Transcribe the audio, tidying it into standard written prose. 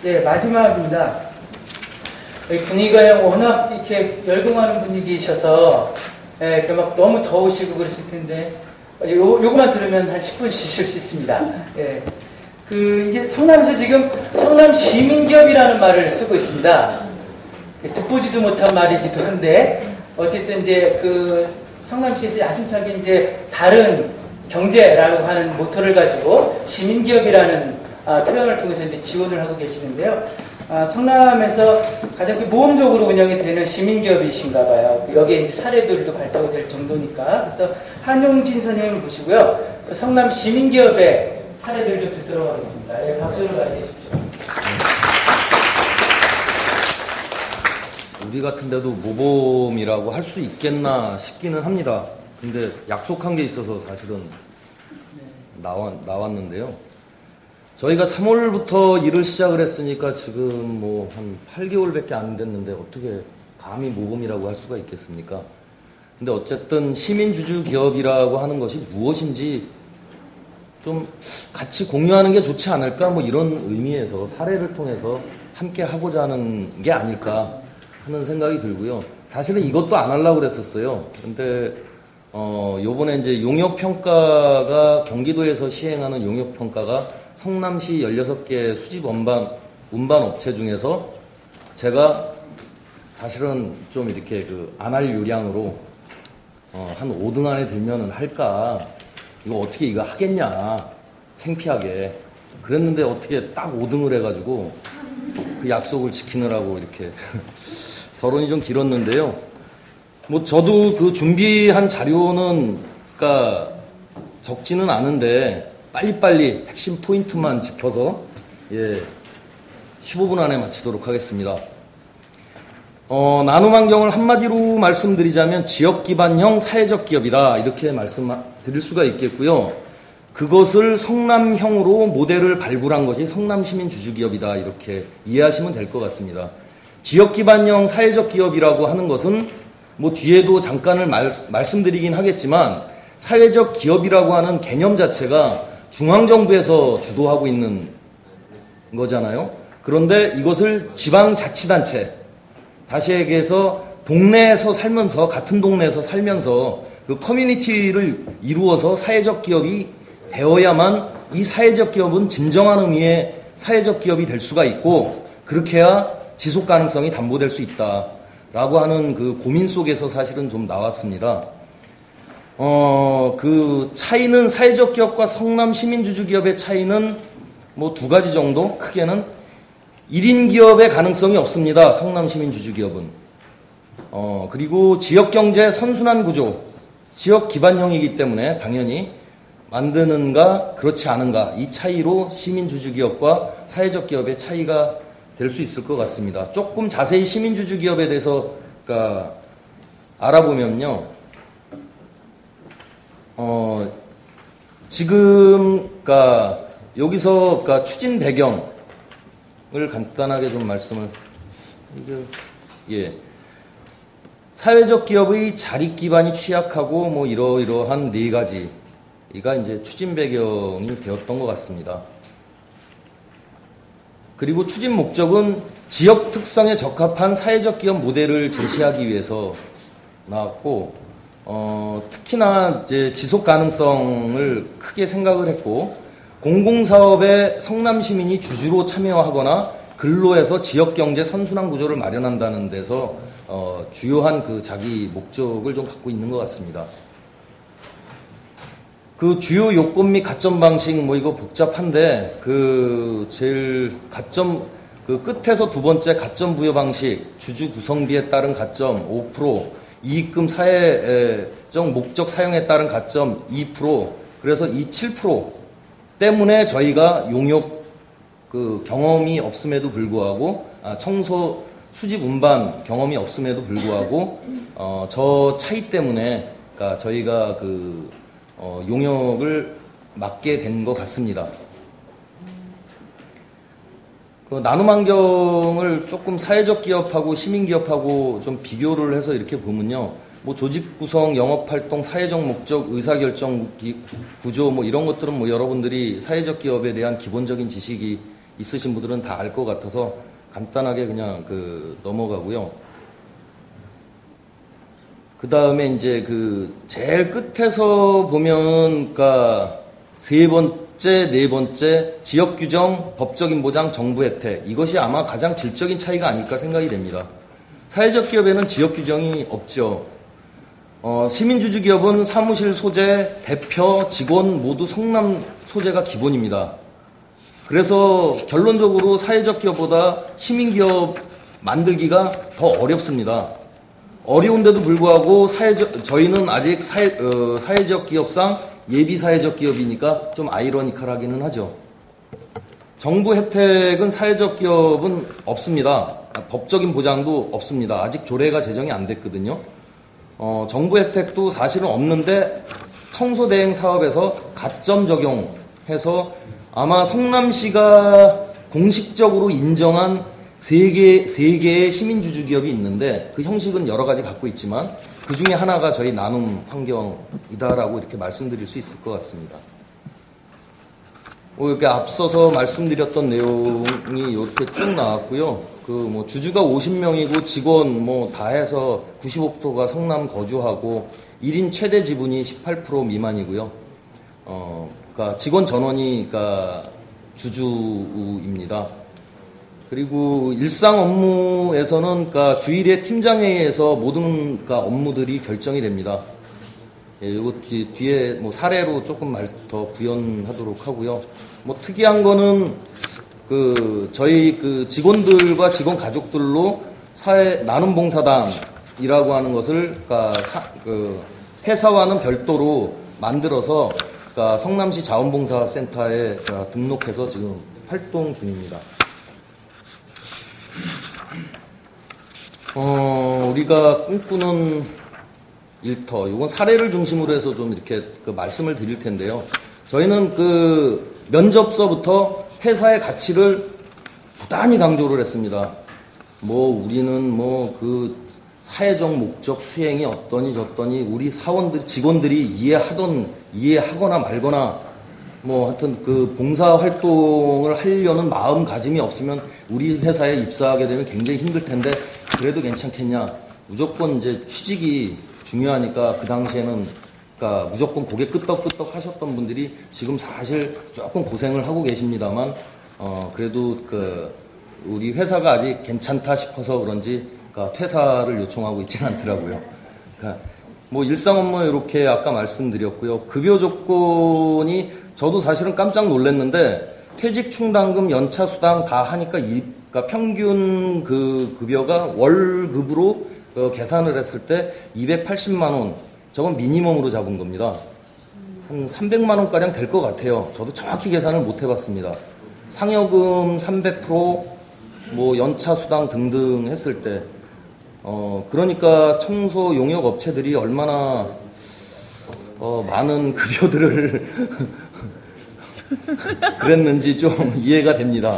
예, 마지막입니다. 분위기가 워낙 이렇게 열공하는 분위기이셔서, 예, 막 너무 더우시고 그러실 텐데, 요거만 들으면 한 10분 쉬실 수 있습니다. 예. 이게 성남에서 지금 성남 시민기업이라는 말을 쓰고 있습니다. 듣보지도 못한 말이기도 한데, 어쨌든 이제 성남시에서 야심차게 이제 다른 경제라고 하는 모토를 가지고 시민기업이라는 표현을 통해서 이제 지원을 하고 계시는데요. 성남에서 가장 모험적으로 운영이 되는 시민기업이신가 봐요. 여기에 이제 사례들도 발표가 될 정도니까. 그래서 한용진 선생님을 모시고요. 성남 시민기업의 사례들 좀 듣도록 하겠습니다. 예, 박수를 맞이해 주십시오. 우리 같은 데도 모범이라고 할 수 있겠나 싶기는 합니다. 근데 약속한 게 있어서 사실은 나왔는데요. 저희가 3월부터 일을 시작을 했으니까 지금 뭐 한 8개월밖에 안 됐는데 어떻게 감히 모범이라고 할 수가 있겠습니까? 근데 어쨌든 시민주주 기업이라고 하는 것이 무엇인지 좀 같이 공유하는 게 좋지 않을까, 뭐 이런 의미에서 사례를 통해서 함께 하고자 하는 게 아닐까 하는 생각이 들고요. 사실은 이것도 안 하려고 그랬었어요. 근데 요번에 이제 용역평가가 경기도에서 시행하는 용역평가가 성남시 16개 수집 운반 업체 중에서 제가 사실은 좀 이렇게 안 할 요량으로 한 5등 안에 들면은 할까, 이거 어떻게 이거 하겠냐, 창피하게 그랬는데 어떻게 딱 5등을 해가지고 그 약속을 지키느라고 이렇게 서론이 좀 길었는데요. 뭐 저도 그 준비한 자료는 그러니까 적지는 않은데 빨리빨리 핵심 포인트만 짚어서 15분 안에 마치도록 하겠습니다. 나눔환경을 한마디로 말씀드리자면 지역기반형 사회적 기업이다, 이렇게 말씀드릴 수가 있겠고요. 그것을 성남형으로 모델을 발굴한 것이 성남시민주주기업이다, 이렇게 이해하시면 될 것 같습니다. 지역기반형 사회적 기업이라고 하는 것은 뭐 뒤에도 잠깐을 말씀드리긴 하겠지만 사회적 기업이라고 하는 개념 자체가 중앙정부에서 주도하고 있는 거잖아요. 그런데 이것을 지방자치단체, 다시 얘기해서 동네에서 살면서, 같은 동네에서 살면서 그 커뮤니티를 이루어서 사회적 기업이 되어야만 이 사회적 기업은 진정한 의미의 사회적 기업이 될 수가 있고, 그렇게 해야 지속 가능성이 담보될 수 있다라고 하는 그 고민 속에서 사실은 좀 나왔습니다. 그 차이는, 사회적 기업과 성남 시민주주 기업의 차이는 뭐 두 가지 정도, 크게는 1인 기업의 가능성이 없습니다. 성남 시민주주 기업은. 그리고 지역경제 선순환 구조, 지역 기반형이기 때문에 당연히 만드는가 그렇지 않은가, 이 차이로 시민주주 기업과 사회적 기업의 차이가 될 수 있을 것 같습니다. 조금 자세히 시민주주 기업에 대해서 알아보면요. 지금 여기서 추진 배경을 간단하게 좀 말씀을, 사회적 기업의 자립 기반이 취약하고 뭐 이러이러한 네 가지가 이제 추진 배경이 되었던 것 같습니다. 그리고 추진 목적은 지역 특성에 적합한 사회적 기업 모델을 제시하기 위해서 나왔고, 특히나 이제 지속 가능성을 크게 생각을 했고, 공공사업에 성남 시민이 주주로 참여하거나 근로해서 지역경제 선순환 구조를 마련한다는 데서 주요한 그 자기 목적을 좀 갖고 있는 것 같습니다. 그 주요 요건 및 가점 방식, 뭐 이거 복잡한데, 제일 가점, 끝에서 두 번째 가점 부여 방식, 주주 구성비에 따른 가점 5%, 이익금 사회적 목적 사용에 따른 가점 2%, 그래서 이 7% 때문에 저희가 용역 경험이 없음에도 불구하고, 청소 수집 운반 경험이 없음에도 불구하고, 저 차이 때문에, 저희가 용역을 맡게 된 것 같습니다. 나눔환경을 조금 사회적 기업하고 시민기업하고 좀 비교를 해서 이렇게 보면요. 뭐 조직 구성, 영업활동, 사회적 목적, 의사결정 구조, 뭐 이런 것들은 뭐 여러분들이 사회적 기업에 대한 기본적인 지식이 있으신 분들은 다 알 것 같아서 간단하게 그냥 넘어가고요. 그 다음에 이제 제일 끝에서 보면, 그러니까 세 번째, 네 번째, 지역 규정, 법적인 보장, 정부 혜택. 이것이 아마 가장 질적인 차이가 아닐까 생각이 됩니다. 사회적 기업에는 지역 규정이 없죠. 시민주주 기업은 사무실 소재, 대표, 직원 모두 성남 소재가 기본입니다. 그래서 결론적으로 사회적 기업보다 시민 기업 만들기가 더 어렵습니다. 어려운데도 불구하고 저희는 아직 사회적 기업상 예비 사회적 기업이니까 좀 아이러니컬하기는 하죠. 정부 혜택은 사회적 기업은 없습니다. 법적인 보장도 없습니다. 아직 조례가 제정이 안 됐거든요. 정부 혜택도 사실은 없는데 청소대행 사업에서 가점 적용해서 아마 성남시가 공식적으로 인정한 세 개의 시민주주 기업이 있는데 그 형식은 여러 가지 갖고 있지만 그 중에 하나가 저희 나눔 환경이다라고 이렇게 말씀드릴 수 있을 것 같습니다. 이렇게 앞서서 말씀드렸던 내용이 이렇게 쭉 나왔고요. 주주가 50명이고 직원 다 해서 95%가 성남 거주하고 1인 최대 지분이 18% 미만이고요. 그러니까 직원 전원이 주주입니다. 그리고 일상 업무에서는 주일에 팀장회의에서 모든 업무들이 결정이 됩니다. 예, 이거 뒤에 사례로 조금 더 구현하도록 하고요. 특이한 거는 저희 직원들과 직원 가족들로 사회 나눔 봉사단이라고 하는 것을 회사와는 별도로 만들어서 성남시 자원봉사센터에 등록해서 지금 활동 중입니다. 우리가 꿈꾸는 일터, 이건 사례를 중심으로 해서 좀 이렇게 말씀을 드릴 텐데요. 저희는 면접서부터 회사의 가치를 부단히 강조를 했습니다. 우리는 사회적 목적 수행이 어떠니 저떠니 우리 직원들이 이해하거나 말거나 하여튼 봉사 활동을 하려는 마음가짐이 없으면 우리 회사에 입사하게 되면 굉장히 힘들 텐데 그래도 괜찮겠냐. 무조건 이제 취직이 중요하니까 그 당시에는 무조건 고개 끄덕끄덕 하셨던 분들이 지금 사실 조금 고생을 하고 계십니다만 그래도 우리 회사가 아직 괜찮다 싶어서 그런지 퇴사를 요청하고 있지는 않더라고요. 일상 업무 이렇게 아까 말씀드렸고요. 급여 조건이 저도 사실은 깜짝 놀랐는데 퇴직 충당금, 연차 수당 다 하니까 평균 급여가 월급으로 계산을 했을 때 280만 원, 저건 미니멈으로 잡은 겁니다. 한 300만 원가량 될 것 같아요. 저도 정확히 계산을 못 해봤습니다. 상여금 300%, 연차 수당 등등 했을 때 그러니까 청소 용역 업체들이 얼마나 많은 급여들을 그랬는지 좀 이해가 됩니다.